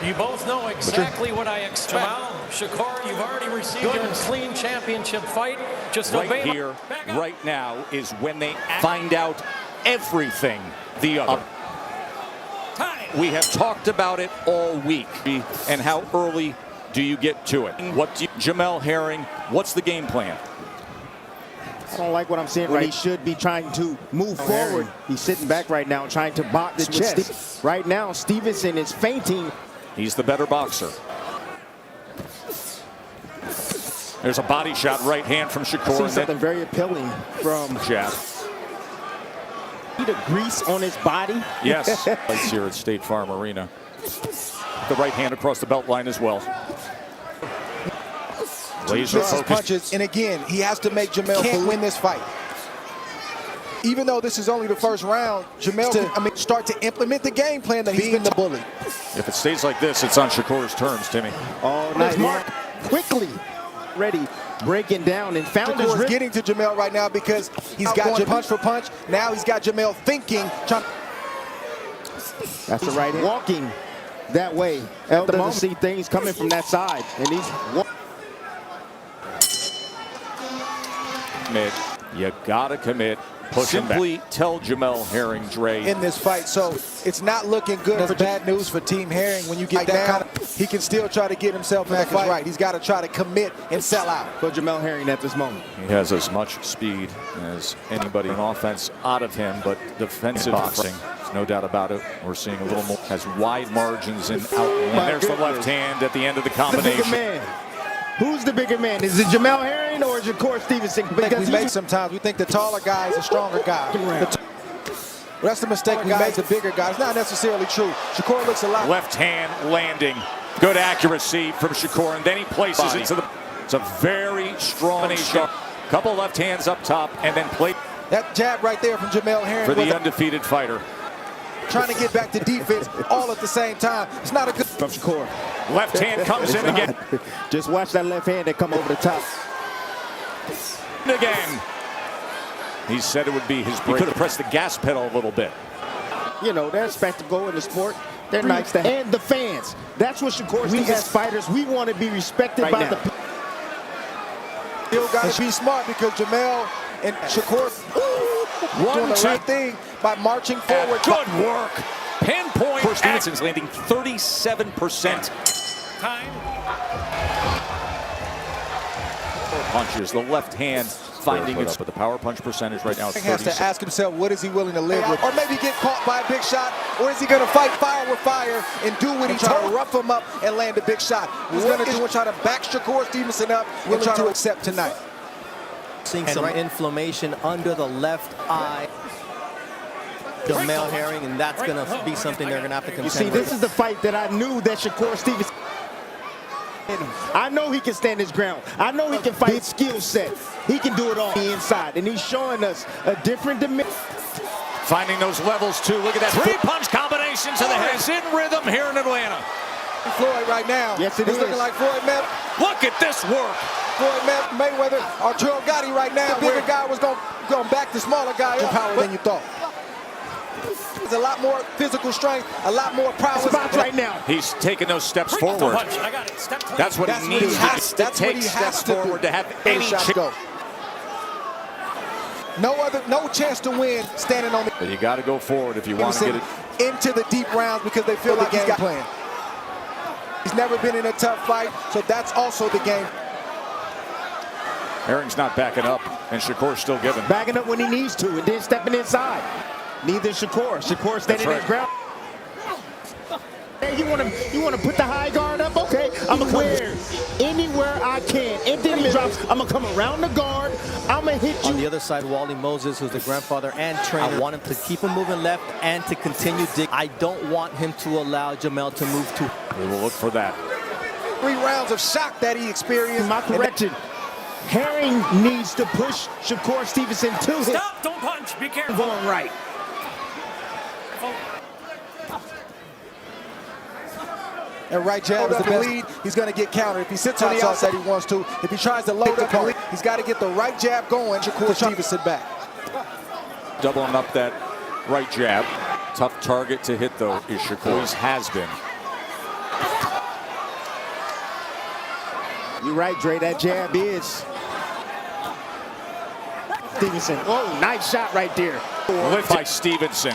You both know exactly what I expect. Jamel, Shakur, you've already received your clean championship fight. Just right here, right now, is when they find out everything the other. We have talked about it all week. And how early do you get to it? Jamel Herring, what's the game plan? I don't like what I'm seeing right. He should be trying to move forward. He's sitting back right now trying to box the chest. Right now, Stevenson is fainting. He's the better boxer. There's a body shot, right hand from Shakur. I see something very appealing from jab. The grease on his body. Yes. Place here at State Farm Arena. The right hand across the belt line as well. Laser focus. Punches, and again, he has to make Jamel win this fight. Even though this is only the first round, Jamel can start to implement the game plan that he's been the bully. If it stays like this, it's on Shakur's terms, Timmy. Oh, nice. Mark quickly ready, breaking down and found his Shakur's getting to Jamel right now because he's got punch for punch. Now he's got Jamel thinking. That's the right hand. Walking that way. El doesn't see things coming from that side, and he's commit. You gotta commit. Simply tell Jamel Herring, Dre. In this fight, so it's not looking good. That's bad news for Team Herring. When you get down, he can still try to get himself in the fight. Right. He's got to try to commit and sell out. For Jamel Herring at this moment. He has as much speed as anybody in offense out of him, but defensive boxing, there's no doubt about it. We're seeing a little more, has wide margins in out. And there's the left hand at the end of the combination. The bigger man. Who's the bigger man? Is it Jamel Herring or is it Shakur Stevenson? Because we make sometimes we think the taller guy is a stronger guy. That's the mistake we make. The bigger guy. It's not necessarily true. Shakur looks a lot. Left hand landing. Good accuracy from Shakur, and then he places it to the. It's a very strong shot. Couple left hands up top, and then play. That jab right there from Jamel Herring for the undefeated fighter. Trying to get back to defense all at the same time. It's not a good from Shakur. Left hand comes in again. Just watch that left hand that come over the top. Again. He said it would be his break. He could have pressed the gas pedal a little bit. You know, there's spectacle in the sport. They're nice to have. And the fans. That's what Shakur Stevenson. As fighters, we want to be respected by the people. Still got to be smart because Jamel and Shakur doing the right thing by marching forward. Good work. Pinpoint. Shakur Stevenson's landing 37%. Time. Punches. The left hand finding it, but the power punch percentage right now is 36%. He has to ask himself, what is he willing to live with? Or maybe get caught by a big shot, or is he going to fight fire with fire and do what he try to rough him up and land a big shot? He's going to do and try to back Shakur Stevenson up and try to accept tonight. Seeing some inflammation under the left eye. Jamel Herring, and that's going to be something they're going to have to contend with. You see, this is the fight that I knew that Shakur Stevenson. I know he can stand his ground. I know he can fight skill set. He can do it all inside, and he's showing us a different dimension. Finding those levels too. Look at that three-punch combination to the head. It's in rhythm here in Atlanta. Floyd right now. Yes, it is. Looking like Floyd Mayweather. Look at this work. Floyd Mayweather, Arturo Gotti right now. The bigger guy was going to back the smaller guy up. Power than you thought. There's a lot more physical strength, a lot more prowess right now. He's taking those steps forward. I got it. Step that's what he needs to take steps forward to have any chance. No chance to win standing on the. But you got to go forward if you want to get it into the deep rounds because they feel like he's got plan. He's never been in a tough fight, so that's also the game. Herring's not backing up, and Shakur's still giving. Backing up when he needs to, and then stepping inside. Neither Shakur. Shakur standing his ground. Hey, you want to put the high guard up? Okay, I'm gonna come anywhere I can. And then he drops. I'm gonna come around the guard. I'm gonna hit you. On the other side, Wally Moses, who's the grandfather and trainer. I want him to keep him moving left and to continue dig. I don't want him to allow Jamel to move too. We will look for that. 3 rounds of shock that he experienced. My correction. Herring needs to push Shakur Stevenson to him. Stop! Don't punch. Be careful. Going right. And right jab is the best lead. He's going to get countered. If he sits on the outside he wants to, if he tries to load up, he's got to get the right jab going. Shakur Stevenson back. Doubling up that right jab. Tough target to hit, though, is Shakur. Always has been. You're right, Dre. That jab is. Stevenson. Oh, nice shot right there. Lift by Stevenson.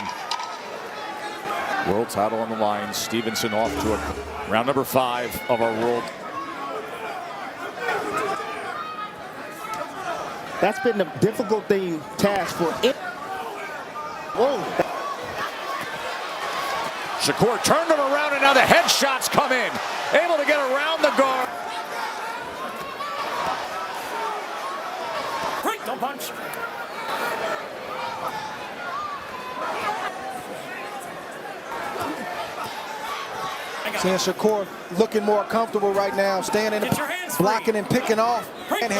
World title on the line. Stevenson off to a round number 5 of our world. That's been the difficult task for it. Whoa. Shakur turned him around, and now the headshots come in. Able to get around the guard. Break, don't punch. Seeing Shakur looking more comfortable right now, standing, blocking and picking off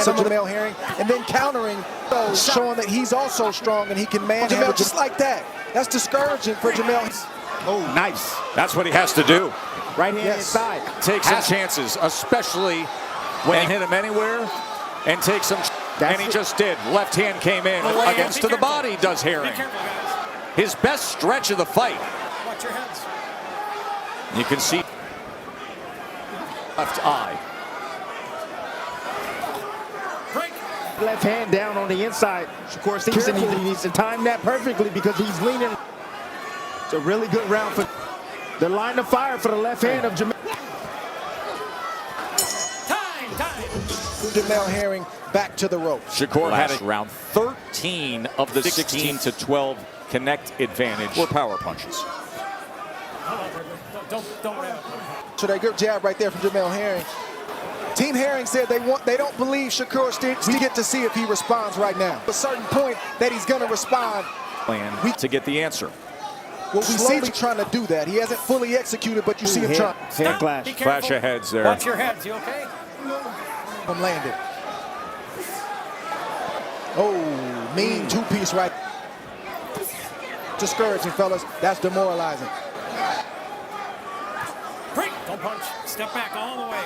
some of Jamel Herring, and then countering those, showing that he's also strong and he can manhandle just like that. That's discouraging for Jamel. Oh, nice. That's what he has to do. Right hand inside. Take some chances, especially when he hit him anywhere, and take some. And he just did. Left hand came in against to the body. Does Herring. His best stretch of the fight. Watch your heads. You can see left eye. Break. Left hand down on the inside. Shakur Stevenson needs to time that perfectly because he's leaning. It's a really good round for the line of fire for the left hand of Jamel. Time. Jamel Herring back to the rope. Shakur had a round 13 of the 16 to 12 connect advantage. Or power punches. Don't. So that good jab right there from Jamel Herring. Team Herring said they don't believe Shakur Stevenson. We get to see if he responds right now. At a certain point that he's going to respond. Plan to get the answer. Well, we see him trying to do that. He hasn't fully executed, but you see him trying. Head clash. Flash of heads there. Watch your heads. You okay? Landed. Oh, mean two-piece right. Discouraging, fellas. That's demoralizing. Break. Don't punch. Step back all the way.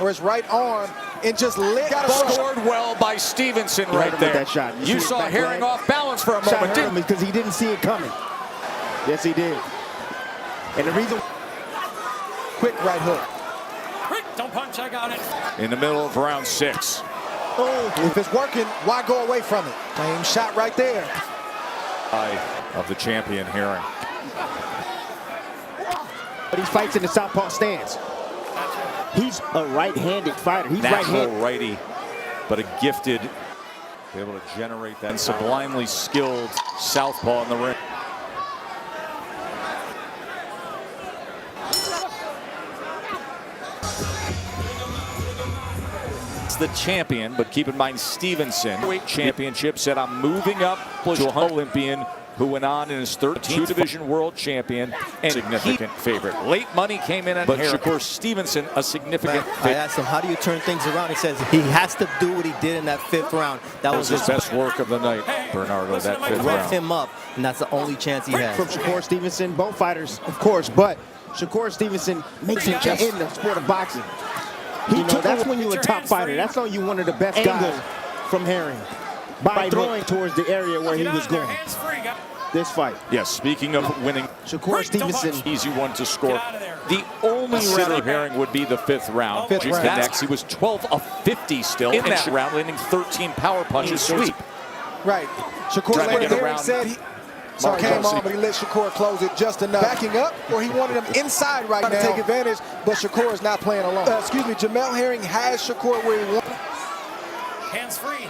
Or his right arm and just lit. Scored well by Stevenson right there. That shot. You saw Herring off balance for a Shot moment, hurt him because he didn't see it coming. Yes, he did. And the reason. Quick right hook. Break. Don't punch. I got it. In the middle of round 6. Oh, if it's working, why go away from it? Same shot right there. Eye of the champion Herring. But he fights in the southpaw stance. He's a right-handed fighter. He's Natural right-handed. righty, but a gifted, be able to generate that. And sublimely skilled southpaw in the ring. It's the champion, but keep in mind Stevenson, weight championship, said I'm moving up to an Olympian who went on in his 13th division world champion and significant favorite. Late money came in, but Shakur Stevenson a significant I asked him, how do you turn things around? He says he has to do what he did in that 5th round. That was his best work of the night, Bernardo, that 5th roughed round. him up, and that's the only chance he has. From Shakur Stevenson, both fighters, of course, but Shakur Stevenson makes it in the sport of boxing. That's when you're a top fighter. That's when you're one of the best guys from Herring. By throwing towards the area where he was going. This fight. Yes, speaking of winning, Shakur Stevenson. Easy one to score. The only round Herring would be the 5th round. Next, he was 12 of 50 still in that round, landing 13 power punches sweep. Right. Shakur Herring said he came on, but he let Shakur close it just enough. Backing up, or he wanted him inside right now to take advantage, but Shakur is not playing alone. Jamel Herring has Shakur where he wants. Hands free.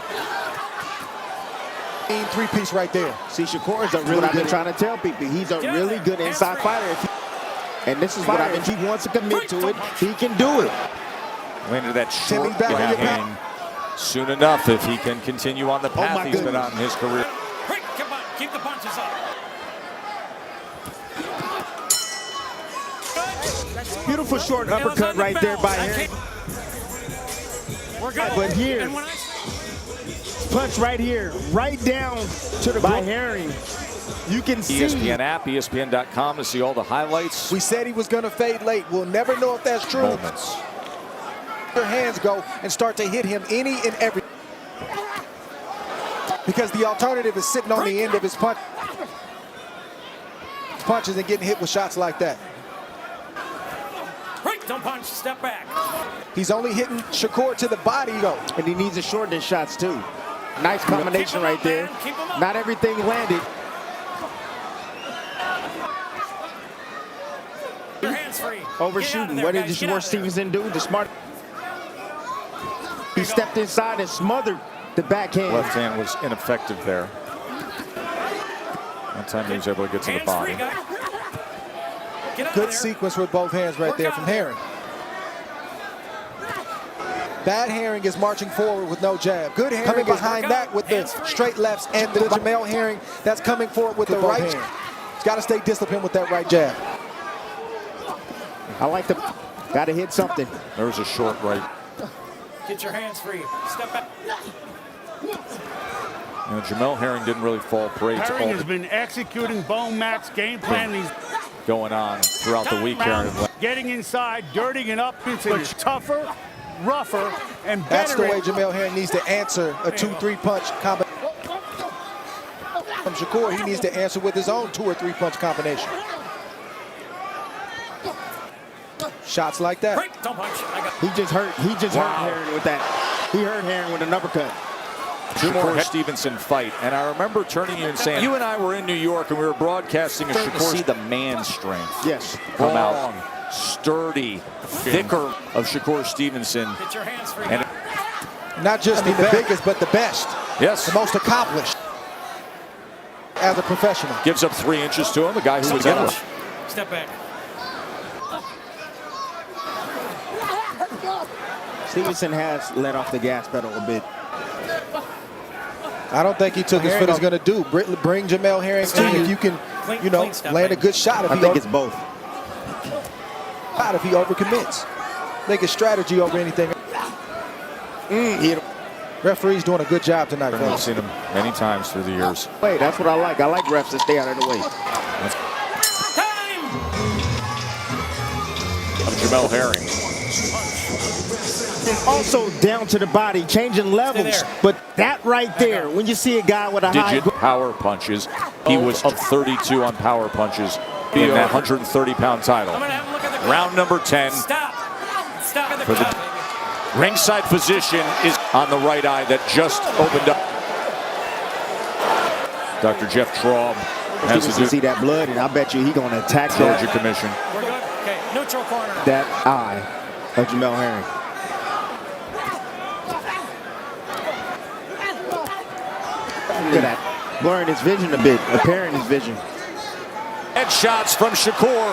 3-piece right there. See, Shakur is a really good. Trying to tell people he's a really good inside fighter. And this is what I mean. If he wants to commit to it, he can do it. Landed that short hang soon enough if he can continue on the path he's been on in his career. Come on, keep the punches up. Beautiful short uppercut right there by Herring. But here, punch right here, right down to the by Herring. You can see. ESPN app, ESPN.com to see all the highlights. We said he was going to fade late. We'll never know if that's true. Moments. Your hands go and start to hit him any and every. Because the alternative is sitting on the end of his punches and getting hit with shots like that. Don't punch, step back. He's only hitting Shakur to the body, though. And he needs to shorten his shots, too. Nice combination right there. Not everything landed. Your hands free. Overshooting. What did Shakur Stevenson do? The smart. He stepped inside and smothered the backhand. Left hand was ineffective there. That time he was able to get to the body. Good sequence with both hands right there from Herring. Bad Herring is marching forward with no jab. Good Herring coming behind that with the straight lefts, and the Jamel Herring that's coming forward with the right. He's got to stay disciplined with that right jab. I like the. Got to hit something. There was a short right. Get your hands free. Step back. Jamel Herring didn't really fall prey to Herring all has been executing Bone Mac's game plan. These going on throughout the week here. Getting inside, dirtying it up, it's tougher, rougher, and better. That's the way Jamel Herring needs to answer a 2-3 punch combination. From Shakur, he needs to answer with his own 2 or 3 punch combination. Shots like that. Break. Don't punch. He just hurt Herring with that. He hurt Herring with an uppercut. Shakur Stevenson fight, and I remember turning to you and saying, you and I were in New York and we were broadcasting a Shakur. See the man strength. Yes. Come out, sturdy, thicker of Shakur Stevenson. Get your hands free. And not just the biggest, but the best. Yes. The most accomplished as a professional. Gives up 3 inches to him, the guy who was in it. Step back. Stevenson has let off the gas pedal a bit. I don't think he took his foot is going to do. Bring Jamel Herring in if you can, you know, land a good shot. I think it's both. If he overcommits. I think it's strategy over anything. Referee's doing a good job tonight. I've seen him many times through the years. Wait, that's what I like. I like refs to stay out of the way. Of Jamel Herring. Also down to the body, changing levels. But that right there, when you see a guy with a high power punches, he was up 32 on power punches in that 130-pound title. Round number 10. Stop. For the ringside position is on the right eye that just opened up. Dr. Jeff Traub has to see that blood, and I bet you he's going to attack Georgia Commission. We're good. Okay, neutral corner. That eye of Jamel Herring. Look at that. Blurring his vision a bit, impairing his vision. Headshots from Shakur.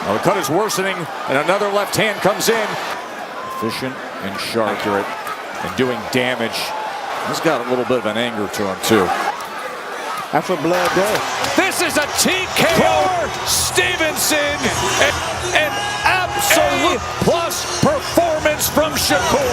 Well, the cut is worsening, and another left hand comes in. Efficient and sharp, accurate, and doing damage. He's got a little bit of an anger to him, too. That's what blood does. This is a TKO. Stevenson. An absolute plus performance from Shakur.